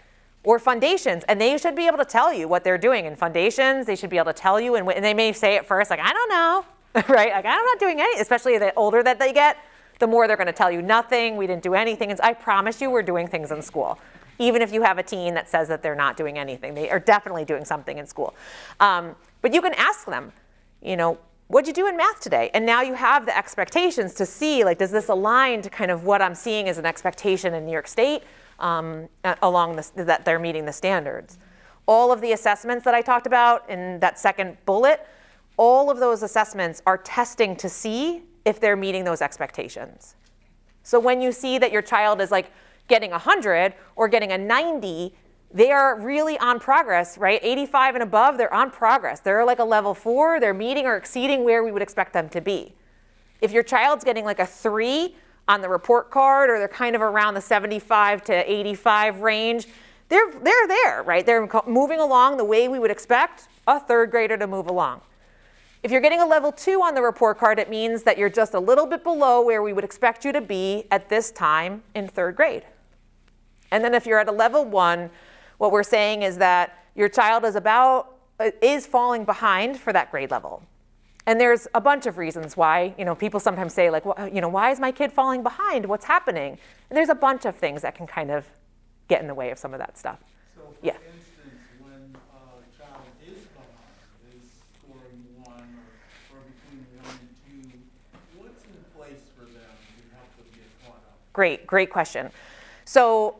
Or Foundations, and they should be able to tell you what they're doing in Foundations. They should be able to tell you, and they may say at first, like, I don't know, right? Like, I'm not doing anything, especially the older that they get, the more they're gonna tell you nothing, we didn't do anything. And I promise you we're doing things in school. Even if you have a teen that says that they're not doing anything, they are definitely doing something in school. But you can ask them, what'd you do in math today? And now you have the expectations to see, like, does this align to kind of what I'm seeing as an expectation in New York State that they're meeting the standards. All of the assessments that I talked about in that second bullet, all of those assessments are testing to see if they're meeting those expectations. So when you see that your child is like getting 100 or getting a 90, they are really on progress, right? 85 and above, they're on progress. They're like a level 4, they're meeting or exceeding where we would expect them to be. If your child's getting like a 3 on the report card, or they're kind of around the 75 to 85 range, they're there, right? They're moving along the way we would expect a third grader to move along. If you're getting a level 2 on the report card, it means that you're just a little bit below where we would expect you to be at this time in third grade. And then if you're at a level 1, what we're saying is that your child is falling behind for that grade level. And there's a bunch of reasons why. People sometimes say, like, why is my kid falling behind? What's happening? And there's a bunch of things that can kind of get in the way of some of that stuff. So, for Yeah. instance, when a child is behind, is scoring 1 or between 1 and 2, what's in place for them to help them get caught up? Great question. So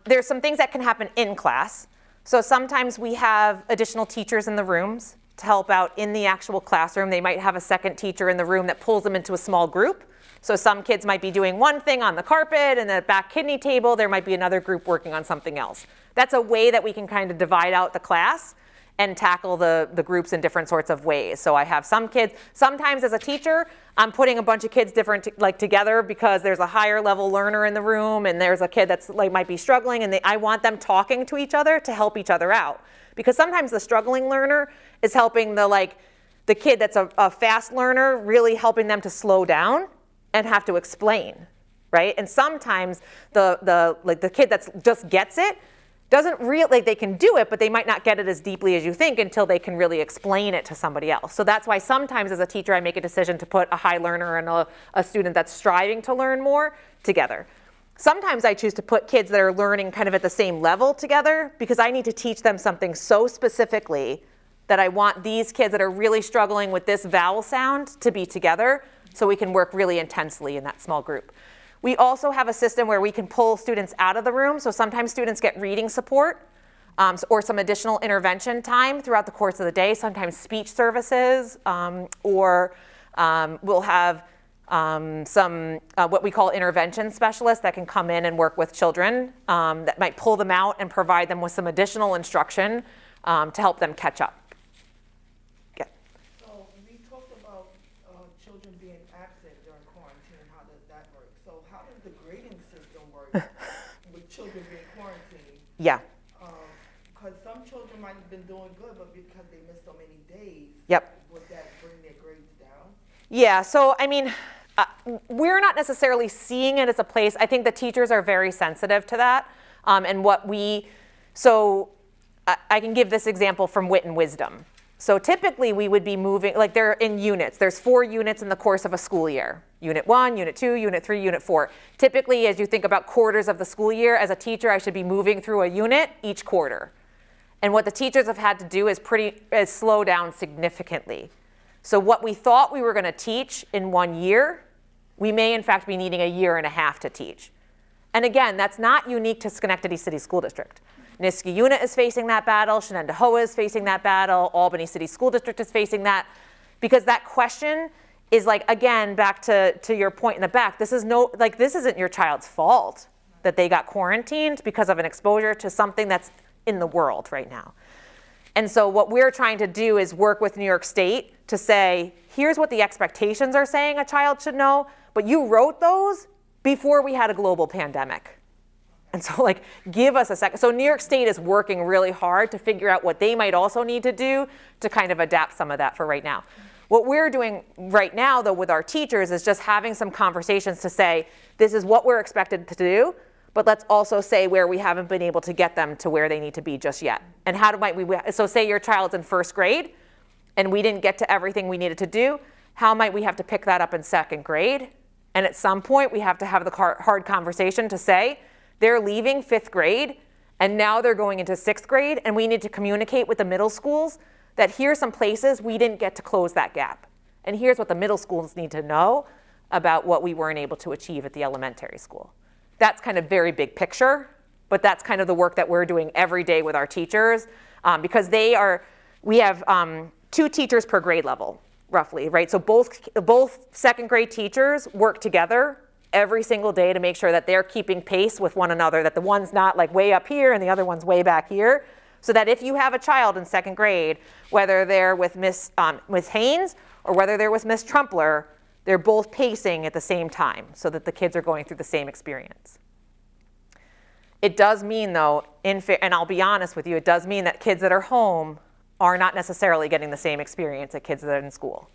there's some things that can happen in class. So sometimes we have additional teachers in the rooms to help out in the actual classroom. They might have a second teacher in the room that pulls them into a small group. So some kids might be doing one thing on the carpet and the back kidney table. There might be another group working on something else. That's a way that we can kind of divide out the class and tackle the groups in different sorts of ways. So I have some kids, sometimes as a teacher, I'm putting a bunch of kids together because there's a higher level learner in the room and there's a kid that's might be struggling, and I want them talking to each other to help each other out. Because sometimes the struggling learner is helping the kid that's a fast learner, really helping them to slow down and have to explain, right? And sometimes the kid that's just gets it doesn't really, they can do it, but they might not get it as deeply as you think until they can really explain it to somebody else. So that's why sometimes as a teacher I make a decision to put a high learner and a student that's striving to learn more together. Sometimes I choose to put kids that are learning kind of at the same level together because I need to teach them something so specifically that I want these kids that are really struggling with this vowel sound to be together so we can work really intensely in that small group. We also have a system where we can pull students out of the room. So sometimes students get reading support or some additional intervention time throughout the course of the day, sometimes speech services, or we'll have some what we call intervention specialists that can come in and work with children that might pull them out and provide them with some additional instruction to help them catch up. So we talked about children being absent during quarantine. How does that work? Yeah, Because some children might have been doing good, but because they missed so many days. yep. Would that bring their grades down? Yeah, so I mean, we're not necessarily seeing it as a place. I think the teachers are very sensitive to that. And what we, so I can give this example from Wit and Wisdom. So typically we would be moving, like they're in units. There's 4 units in the course of a school year. Unit 1, Unit 2, Unit 3, Unit 4. Typically, as you think about quarters of the school year, as a teacher, I should be moving through a unit each quarter. And what the teachers have had to do is slow down significantly. So what we thought we were going to teach in 1 year, we may in fact be needing a year and a half to teach. And again, that's not unique to Schenectady City School District. Niskayuna is facing that battle, Shenendehowa is facing that battle, Albany City School District is facing that, because that question is like, again, back to your point in the back, this isn't your child's fault that they got quarantined because of an exposure to something that's in the world right now. And so what we're trying to do is work with New York State to say, here's what the expectations are saying a child should know, but you wrote those before we had a global pandemic. And so like, give us a second. So New York State is working really hard to figure out what they might also need to do to kind of adapt some of that for right now. What we're doing right now though with our teachers is just having some conversations to say, this is what we're expected to do, but let's also say where we haven't been able to get them to where they need to be just yet. And so say your child's in 1st grade and we didn't get to everything we needed to do, how might we have to pick that up in 2nd grade? And at some point we have to have the hard conversation to say, they're leaving 5th grade and now they're going into 6th grade and we need to communicate with the middle schools that here's some places we didn't get to close that gap. And here's what the middle schools need to know about what we weren't able to achieve at the elementary school. That's kind of very big picture, but that's kind of the work that we're doing every day with our teachers because we have 2 teachers per grade level, roughly, right? So both 2nd grade teachers work together every single day to make sure that they're keeping pace with one another, that the one's not like way up here and the other one's way back here. So that if you have a child in 2nd grade, whether they're with Miss Haynes or whether they're with Miss Trumpler, they're both pacing at the same time so that the kids are going through the same experience. It does mean though, and I'll be honest with you, it does mean that kids that are home are not necessarily getting the same experience that kids that are in school.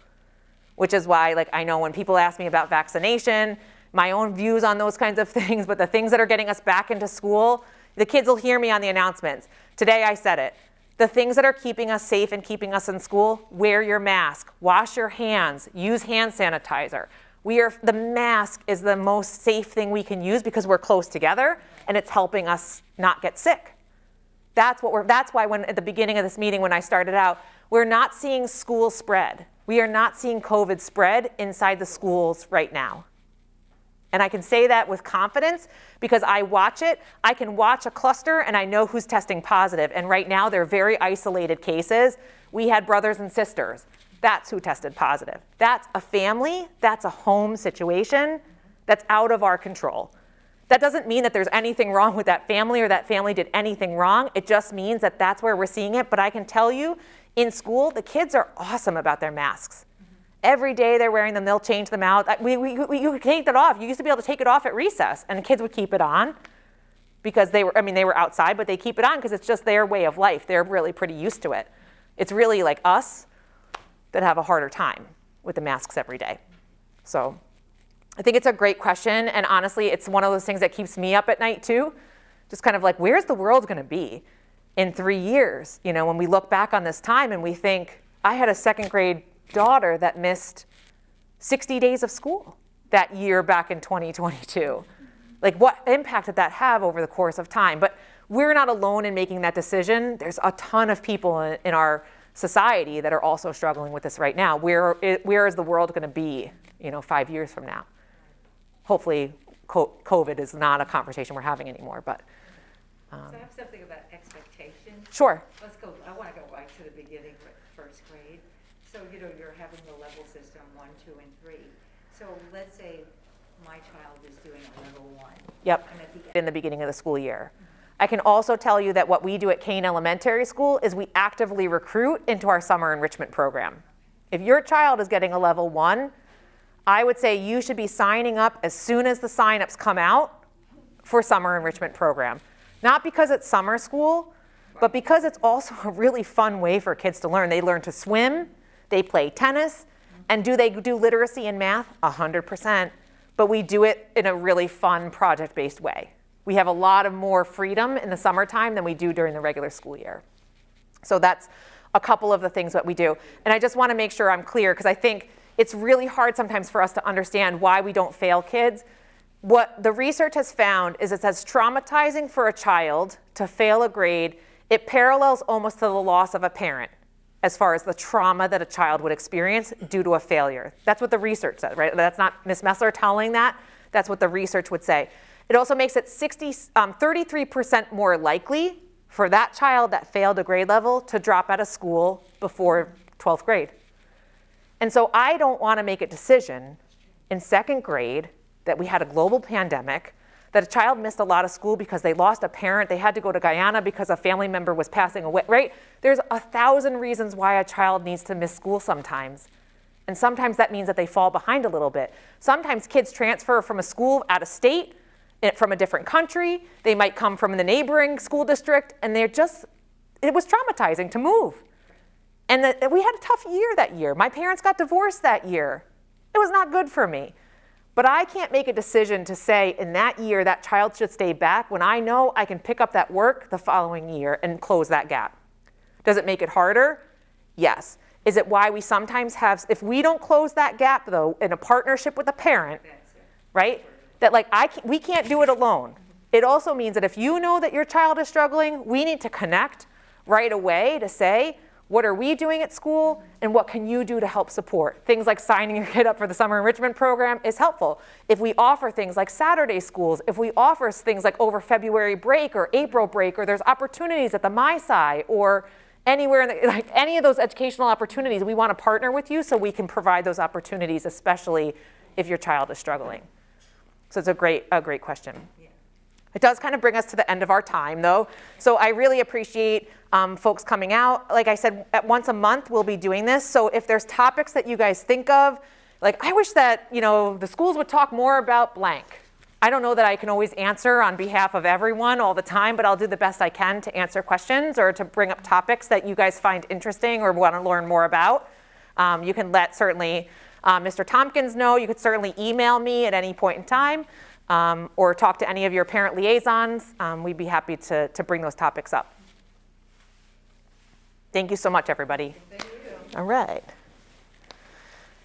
Which is why, like, I know when people ask me about vaccination, my own views on those kinds of things, but the things that are getting us back into school, the kids will hear me on the announcements. Today I said it. The things that are keeping us safe and keeping us in school, wear your mask, wash your hands, use hand sanitizer. The mask is the most safe thing we can use because we're close together and it's helping us not get sick. That's why when at the beginning of this meeting when I started out, we're not seeing school spread. We are not seeing COVID spread inside the schools right now. And I can say that with confidence because I watch it. I can watch a cluster and I know who's testing positive. And right now they're very isolated cases. We had brothers and sisters. That's who tested positive. That's a family. That's a home situation that's out of our control. That doesn't mean that there's anything wrong with that family or that family did anything wrong. It just means that that's where we're seeing it. But I can tell you in school, the kids are awesome about their masks. Every day they're wearing them, they'll change them out. You could take that off. You used to be able to take it off at recess and the kids would keep it on because they were outside, but they keep it on because it's just their way of life. They're really pretty used to it. It's really like us that have a harder time with the masks every day. So I think it's a great question. And honestly, it's one of those things that keeps me up at night too. Just kind of like, where's the world gonna be in 3 years? You know, when we look back on this time and we think, I had a 2nd grade daughter that missed 60 days of school that year back in 2022. Like what impact did that have over the course of time? But we're not alone in making that decision. There's a ton of people in our society that are also struggling with this right now. Where is the world gonna be, 5 years from now? Hopefully COVID is not a conversation we're having anymore, but. So I have something about expectations. Sure. I want to go right to the beginning with 1st grade. So, you're having the level system 1, 2, and 3. So let's say my child is doing a level 1. Yep, in the beginning of the school year. I can also tell you that what we do at Keane Elementary School is we actively recruit into our summer enrichment program. If your child is getting a level 1, I would say you should be signing up as soon as the signups come out for summer enrichment program. Not because it's summer school, but because it's also a really fun way for kids to learn. They learn to swim, they play tennis, and do they do literacy and math? 100%. But we do it in a really fun project-based way. We have a lot of more freedom in the summertime than we do during the regular school year. So that's a couple of the things that we do. And I just want to make sure I'm clear, because I think it's really hard sometimes for us to understand why we don't fail kids. What the research has found is it's as traumatizing for a child to fail a grade. It parallels almost to the loss of a parent as far as the trauma that a child would experience due to a failure. That's what the research says, right? That's not Ms. Messler telling that. That's what the research would say. It also makes it 33% more likely for that child that failed a grade level to drop out of school before 12th grade. And so I don't want to make a decision in second grade that we had a global pandemic, that a child missed a lot of school because they lost a parent, they had to go to Guyana because a family member was passing away, right? There's 1,000 reasons why a child needs to miss school sometimes. And sometimes that means that they fall behind a little bit. Sometimes kids transfer from a school out of state, from a different country. They might come from the neighboring school district, and it was traumatizing to move. And we had a tough year that year. My parents got divorced that year. It was not good for me. But I can't make a decision to say in that year that child should stay back when I know I can pick up that work the following year and close that gap. Does it make it harder? Yes. Is it why we sometimes have, if we don't close that gap though, in a partnership with a parent, right? That like we can't do it alone. It also means that if you know that your child is struggling, we need to connect right away to say, what are we doing at school, and what can you do to help support? Things like signing your kid up for the summer enrichment program is helpful. If we offer things like Saturday schools, if we offer things like over February break or April break, or there's opportunities at the MySci or anywhere, like any of those educational opportunities, we want to partner with you so we can provide those opportunities, especially if your child is struggling. So it's a great question. It does kind of bring us to the end of our time, though. So I really appreciate folks coming out. Like I said, once a month we'll be doing this. So if there's topics that you guys think of, like I wish that the schools would talk more about blank. I don't know that I can always answer on behalf of everyone all the time, but I'll do the best I can to answer questions or to bring up topics that you guys find interesting or want to learn more about. You can let certainly Mr. Tompkins know. You could certainly email me at any point in time. Or talk to any of your parent liaisons. We'd be happy to bring those topics up. Thank you so much, everybody. Thank you. All right.